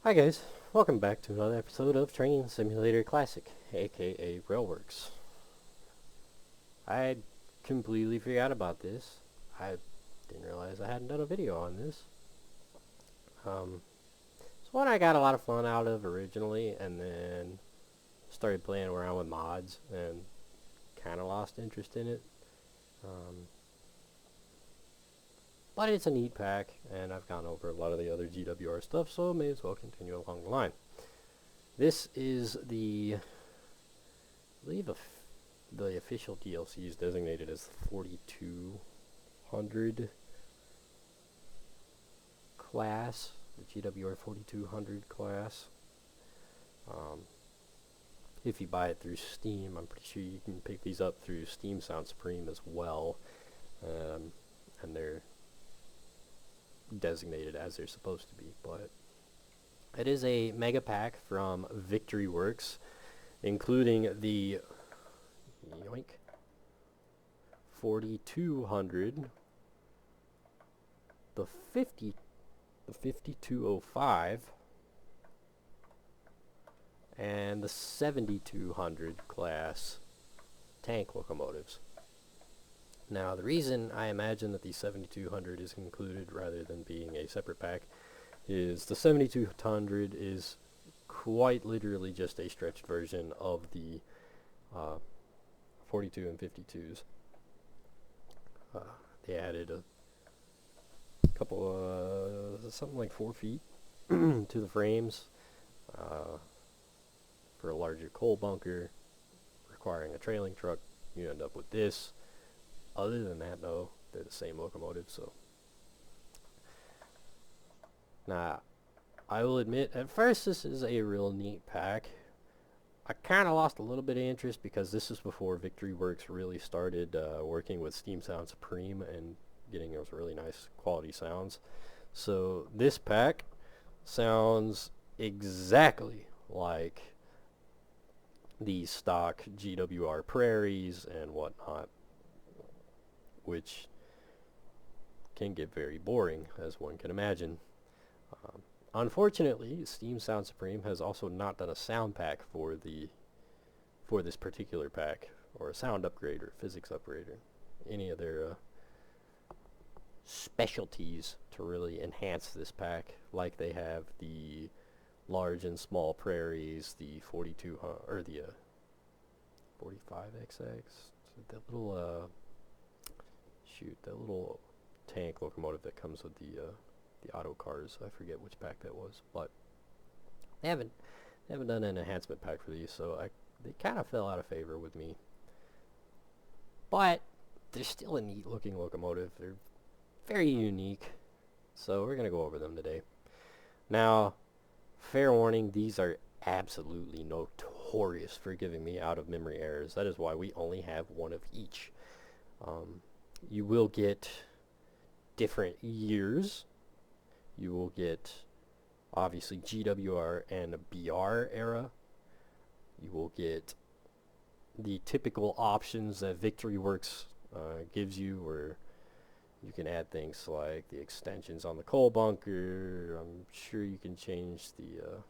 Hi guys, welcome back to another episode of Train Simulator Classic, aka Railworks. I completely forgot about this. I didn't realize I hadn't done a video on this. It's one I got a lot of fun out of originally, and then started playing around with mods, and kind of lost interest in it. But it's a neat pack, and I've gone over a lot of the other GWR stuff, so may as well continue along the line. This is the, I believe, the official DLC is designated as 4200 class, the GWR 4200 class. If you buy it through Steam, I'm pretty sure you can pick these up through Steam Sound Supreme as well, and they're designated as they're supposed to be. But it is a mega pack from Victory Works, including the 4200, the 5205, and the 7200 class tank locomotives. Now, the reason I imagine that the 7200 is included rather than being a separate pack is the 7200 is quite literally just a stretched version of the 42 and 52s. They added a couple, something like 4 feet to the frames for a larger coal bunker, requiring a trailing truck. You end up with this. Other than that, though, they're the same locomotive. So, now, I will admit, at first this is a real neat pack. I kind of lost a little bit of interest because this is before Victory Works really started working with Steam Sound Supreme and getting those really nice quality sounds. So this pack sounds exactly like the stock GWR Prairies and whatnot, which can get very boring, as one can imagine. Unfortunately, Steam Sound Supreme has also not done a sound pack for this particular pack, or a sound upgrade, or physics upgrade, or any of their specialties to really enhance this pack, like they have the large and small prairies, the 42 or the 45XX, that little that little tank locomotive that comes with the auto cars. I forget which pack that was, but they haven't done an enhancement pack for these, so they kind of fell out of favor with me. But they're still a neat looking locomotive. They're very unique, so we're gonna go over them today. Now, fair warning, these are absolutely notorious for giving me out of memory errors. That is why we only have one of each. You will get different years. You will get, obviously, GWR and BR era. You will get the typical options that Victory Works gives you, where you can add things like the extensions on the coal bunker. I'm sure you can change the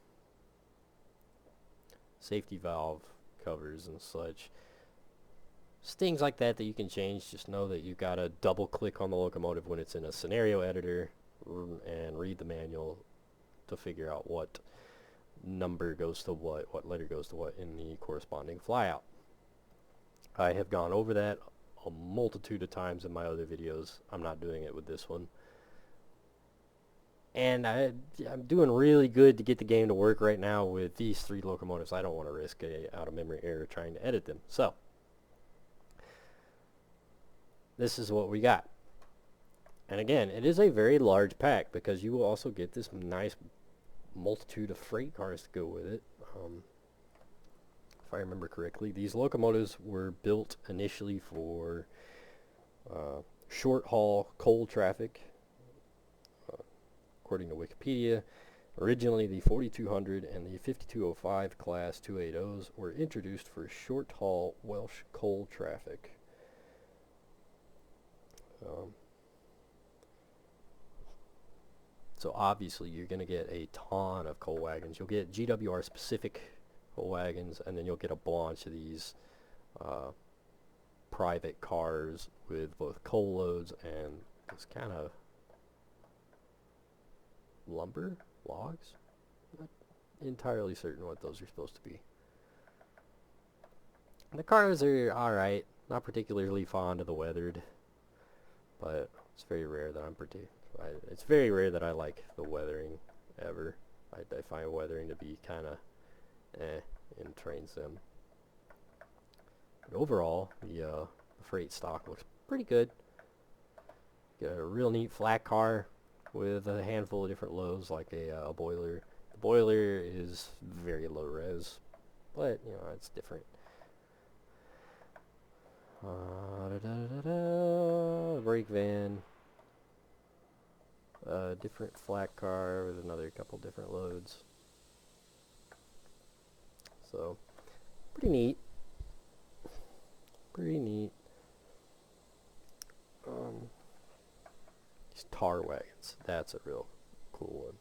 safety valve covers and such. Things like that you can change. Just know that you gotta double click on the locomotive when it's in a scenario editor and read the manual to figure out what number goes to what letter goes to what in the corresponding flyout. I have gone over that a multitude of times in my other videos. I'm not doing it with this one. And I'm doing really good to get the game to work right now with these 3 locomotives. I don't want to risk a out-of-memory error trying to edit them. So, this is what we got. And again, it is a very large pack because you will also get this nice multitude of freight cars to go with it. If I remember correctly, these locomotives were built initially for short haul coal traffic, according to Wikipedia. Originally, the 4200 and the 5205 class 280s were introduced for short haul Welsh coal traffic. So obviously you're going to get a ton of coal wagons. You'll get GWR specific coal wagons, and then you'll get a bunch of these private cars with both coal loads and this kind of lumber, logs. Not entirely certain what those are supposed to be. The cars are alright, not particularly fond of the weathered, but it's very rare that it's very rare that I like the weathering ever. I find weathering to be kind of in train sim. But overall, the freight stock looks pretty good. Got a real neat flat car with a handful of different loads, like a boiler. The boiler is very low res, but you know, it's different. Brake van. Different flat car with another couple different loads. So, pretty neat. Pretty neat. These tar wagons. That's a real cool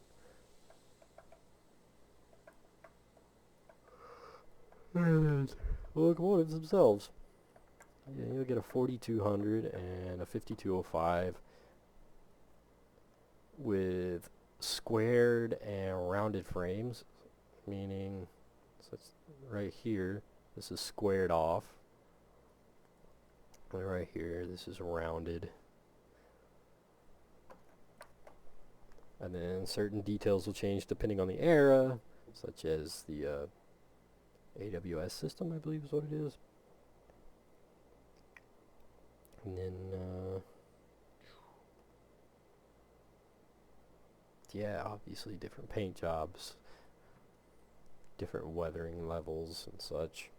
one. And locomotives themselves. Yeah, you'll get a 4200 and a 5205 with squared and rounded frames, meaning so it's right here this is squared off, and right here this is rounded, and then certain details will change depending on the era, such as the AWS system, I believe is what it is. And then yeah, obviously different paint jobs, different weathering levels and such.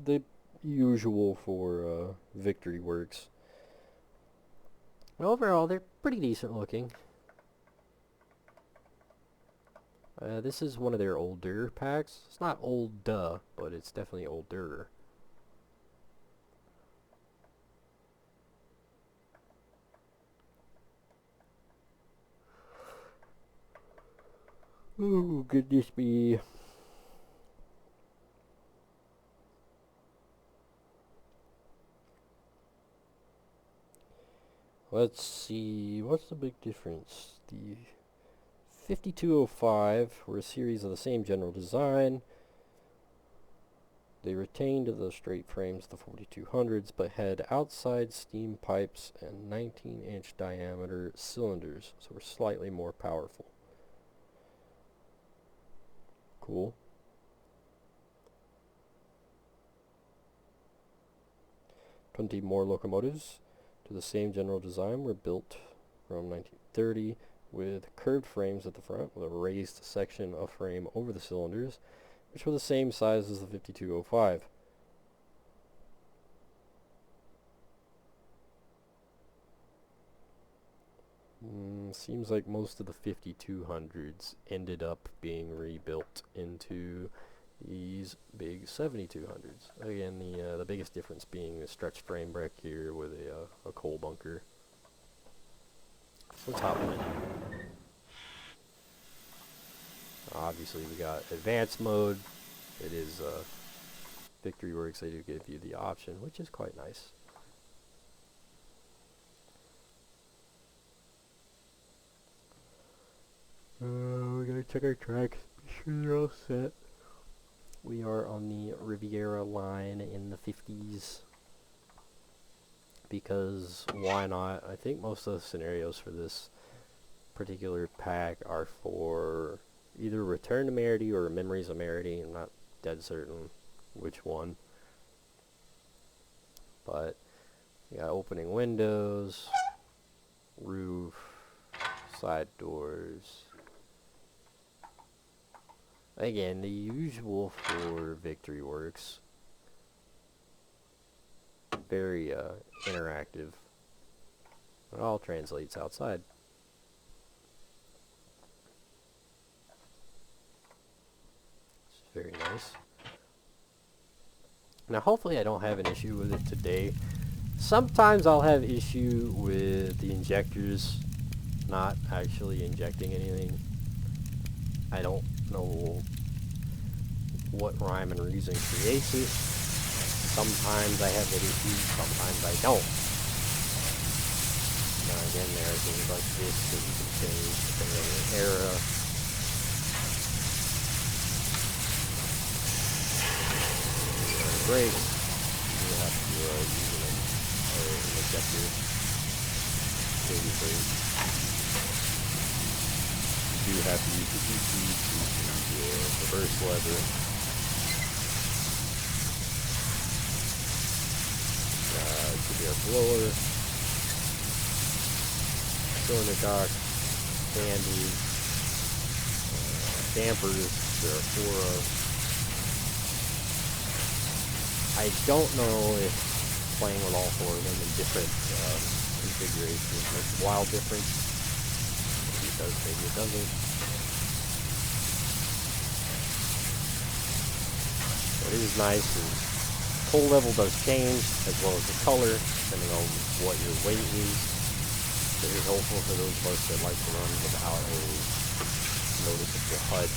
The usual for Victory Works. Overall, they're pretty decent looking. This is one of their older packs. It's not old, but it's definitely older. Oh, goodness me. Let's see, what's the big difference? The 5205 were a series of the same general design. They retained the straight frames of the 4200s, but had outside steam pipes and 19-inch diameter cylinders, so were slightly more powerful. Cool. "20 more locomotives to the same general design were built from 1930 with curved frames at the front with a raised section of frame over the cylinders, which were the same size as the 5205. Seems like most of the 5200s ended up being rebuilt into these big 7200s. Again, the biggest difference being the stretch frame back here with a coal bunker. So top one. Obviously, we got advanced mode. It is Victory Works. They do give you the option, which is quite nice. We're gonna check our tracks. Be sure they're all set. We are on the Riviera line in the 50s. Because why not? I think most of the scenarios for this particular pack are for either Return to Merity or Memories of Merity. I'm not dead certain which one. But we got opening windows, roof, side doors. Again, the usual for Victory Works. Very interactive. It all translates outside. It's very nice. Now hopefully I don't have an issue with it today. Sometimes I'll have issue with the injectors not actually injecting anything. I don't know what rhyme and reason creates it. Sometimes I have that issue, sometimes I don't. Now again, there are things like this that you can change depending on your era. Brakes, you have to use an ejector. Baby brake. You do have to use the EC to use the reverse lever. GWR blower, cylinder cock, standard, dampers. There are 4 of. I don't know if playing with all 4 of them in different configurations makes a wild difference. Maybe it does, maybe it doesn't. What is nice is pull level does change, as well as the color, depending on what your weight is. Very helpful for those of us that like to run without a noticeable HUD.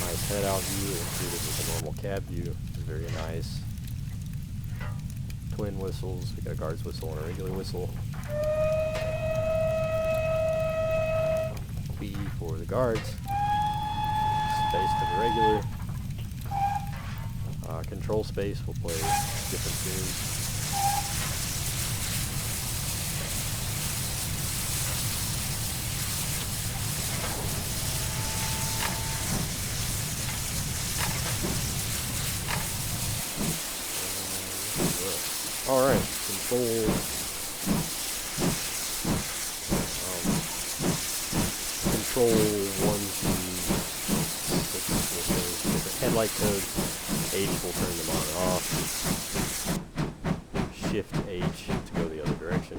Nice head-out view, included with the normal cab view. It's very nice. Twin whistles. We got a guard's whistle and a regular whistle. B for the guards. Space for the regular. Control space will play different tunes. Alright, control. Control 1 to 6 will change different headlight codes. H will turn them on and off. Shift H to go the other direction.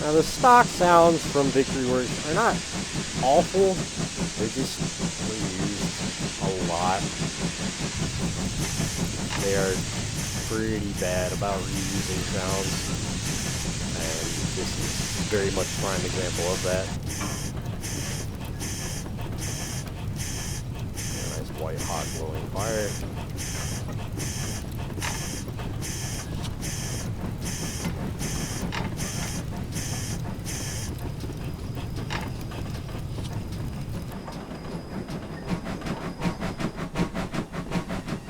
Now the stock sounds from Victory Works are not awful. They're just reused a lot. They are pretty bad about reusing sounds, and this is very much a prime example of that. A nice white hot glowing fire.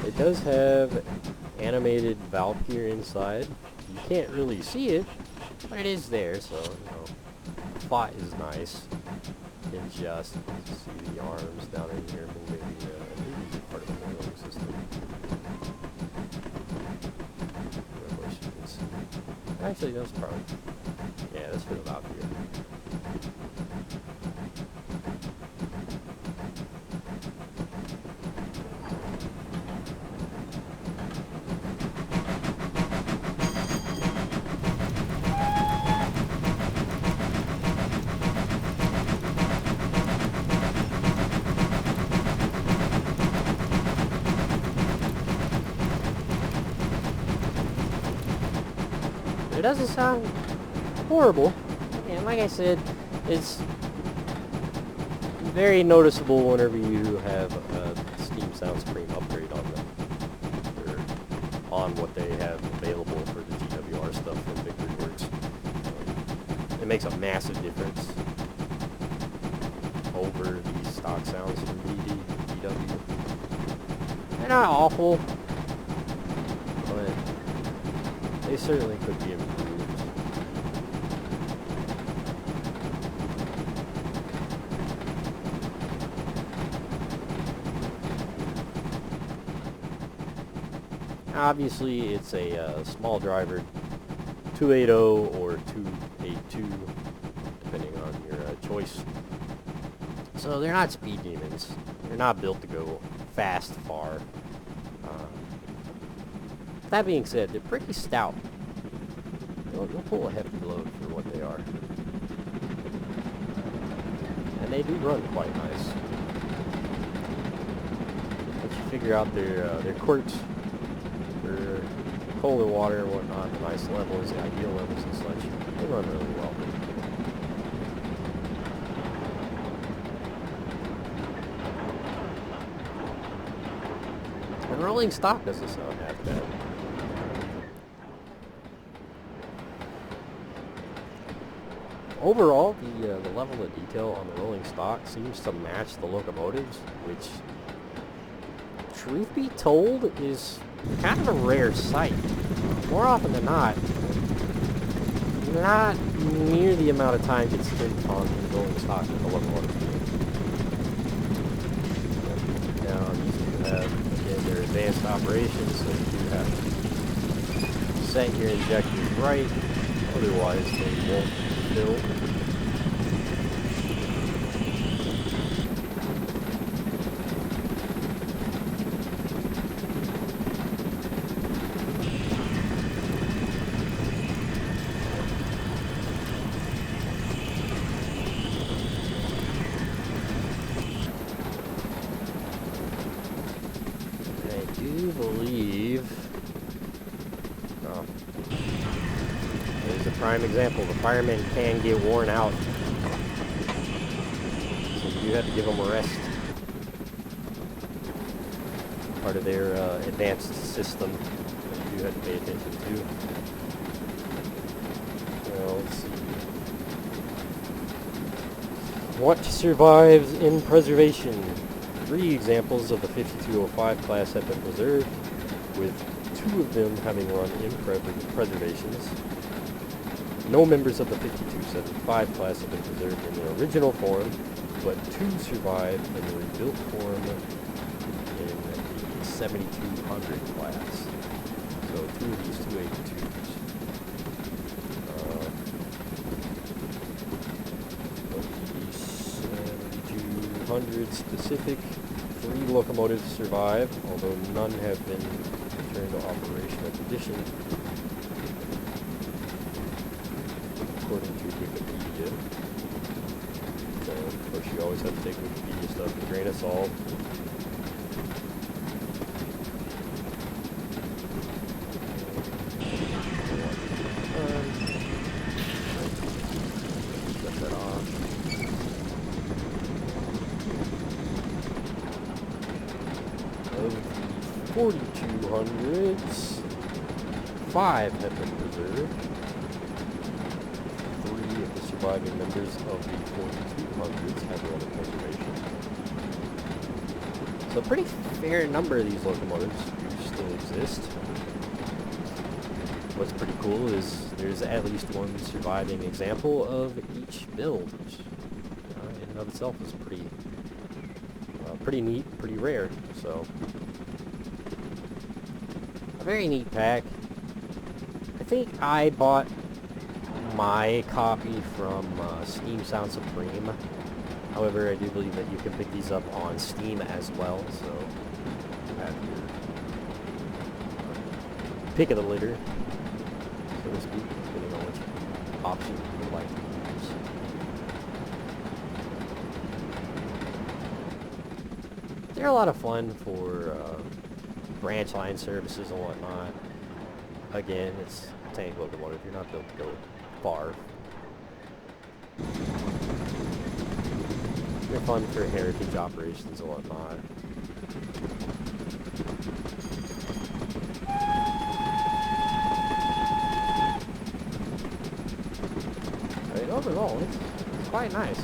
It does have animated valve gear inside. You can't really see it, but it is there, so, you know, thought is nice. You can just see the arms down in here moving. I think these are part of the handling system. I wish you could see. Actually, that's probably, yeah, that's for the valve gear. It doesn't sound horrible, and like I said, it's very noticeable whenever you have a Steam Soundstream upgrade on them, or on what they have available for the GWR stuff from Victory Works. It makes a massive difference over the stock sounds from VW. They're not awful, but they certainly could be improved. Obviously, it's a small driver, 280 or 282, depending on your choice. So they're not speed demons. They're not built to go fast, far. That being said, they're pretty stout. They'll pull a heavy load for what they are. And they do run quite nice. Once you figure out their quirks for colder water and whatnot, the nice levels, the ideal levels and such, they run really well. And rolling stock doesn't sound half bad. Overall, the level of detail on the rolling stock seems to match the locomotives, which, truth be told, is kind of a rare sight. More often than not near the amount of time gets spent on the rolling stock in the locomotive. Now, these do have, again, their advanced operations, so you do have to set your injectors right, otherwise they won't fill. There's a prime example. The firemen can get worn out, so you do have to give them a rest. Part of their advanced system that you do have to pay attention to. Well, let's see. What survives in preservation? 3 examples of the 5205 class have been preserved, with 2 of them having run in preservations. No members of the 5275 class have been preserved in their original form, but 2 survive in the rebuilt form in the 7200 class. So 2 of these 282s. 7200 specific, 3 locomotives survive, although none have been returned to operational condition, according to Wikipedia. So, of course, you always have to take Wikipedia stuff with a grain of salt. Shut that off. Of the 4200s, 5 have been preserved. 3 of the surviving members of the 4200s have run in preservation. So a pretty fair number of these locomotives do still exist. What's pretty cool is there's at least 1 surviving example of each build, which in and of itself is pretty neat, pretty rare. So a very neat pack. I think I bought my copy from Steam Sound Supreme. However, I do believe that you can pick these up on Steam as well, so you have your pick of the litter, so to speak, depending on which option you would like to use. They're a lot of fun for branch line services and whatnot. Again, it's a tank locomotive. You're not built to go far. They're fun for heritage operations and whatnot. I mean, overall, it's quite nice.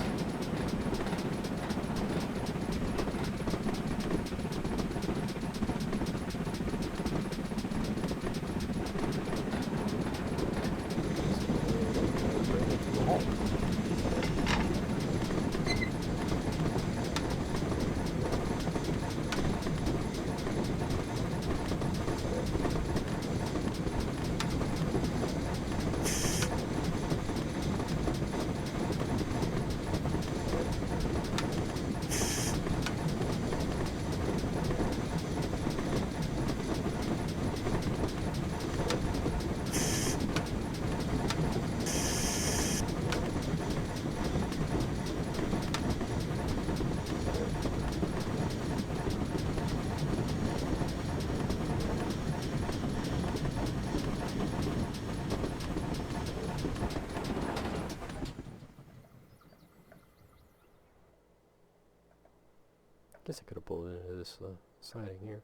Guess I could have pulled into this siding here.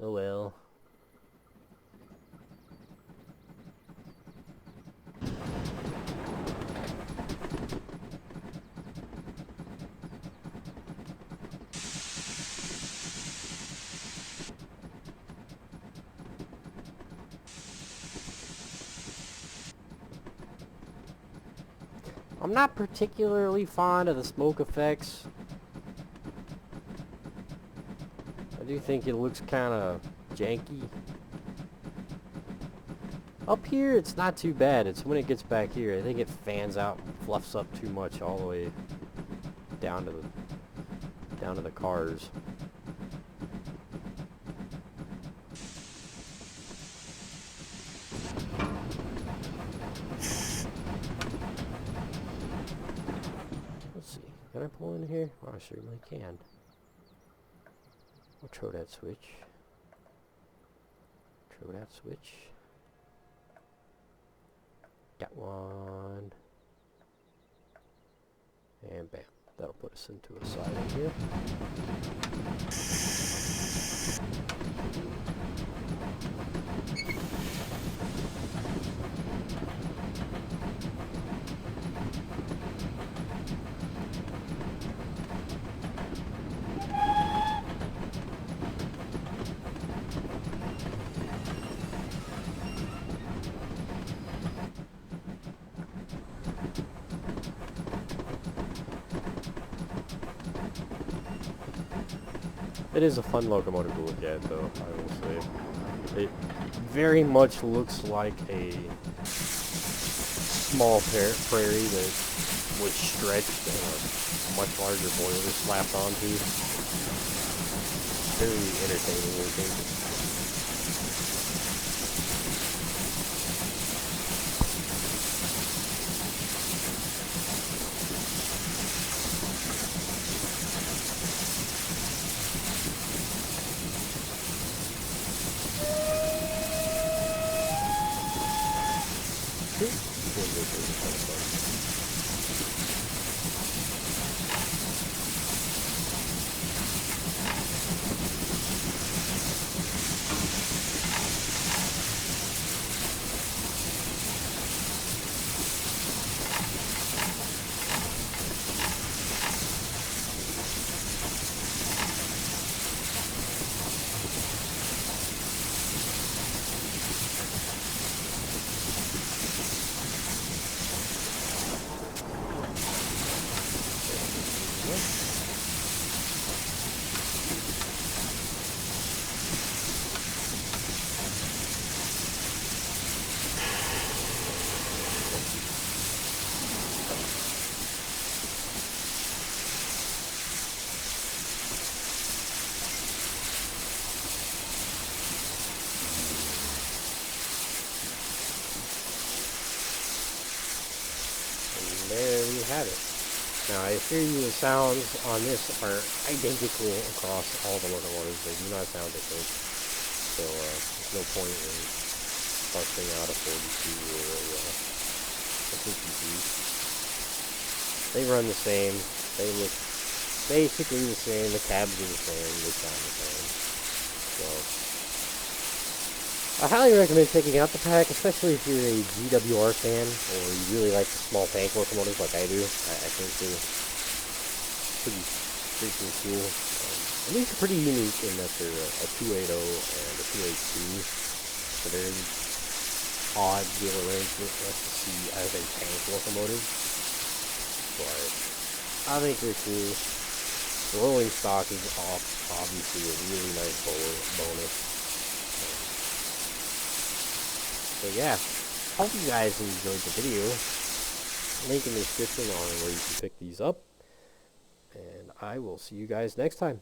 Oh well. I'm not particularly fond of the smoke effects. I do think it looks kind of janky. Up here, it's not too bad. It's when it gets back here, I think it fans out and fluffs up too much all the way down to the cars. Let's see. Can I pull in here? Oh, I certainly can. We'll throw that switch. Throw that switch. Got one. And bam. That'll put us into a siding here. It is a fun locomotive to look at, though, I will say. It very much looks like a small prairie that was stretched and a much larger boiler slapped onto. Very entertaining looking. There you have it. Now, I assure you the sounds on this are identical across all the locomotives. They do not sound different. So, there's no point in busting out a 42 or a 52. They run the same. They look basically the same. The cabs are the same. They sound the same. So, I highly recommend checking out the pack, especially if you're a GWR fan or you really like the small tank locomotives like I do. I think they're pretty freaking cool. And these are pretty unique in that they're a 280 and a 282. It's a very odd wheel arrangement for us to see as a tank locomotive. But I think they're cool. The rolling stock is obviously a really nice bonus. So yeah, hope you guys enjoyed the video. Link in the description on where you can pick these up. And I will see you guys next time.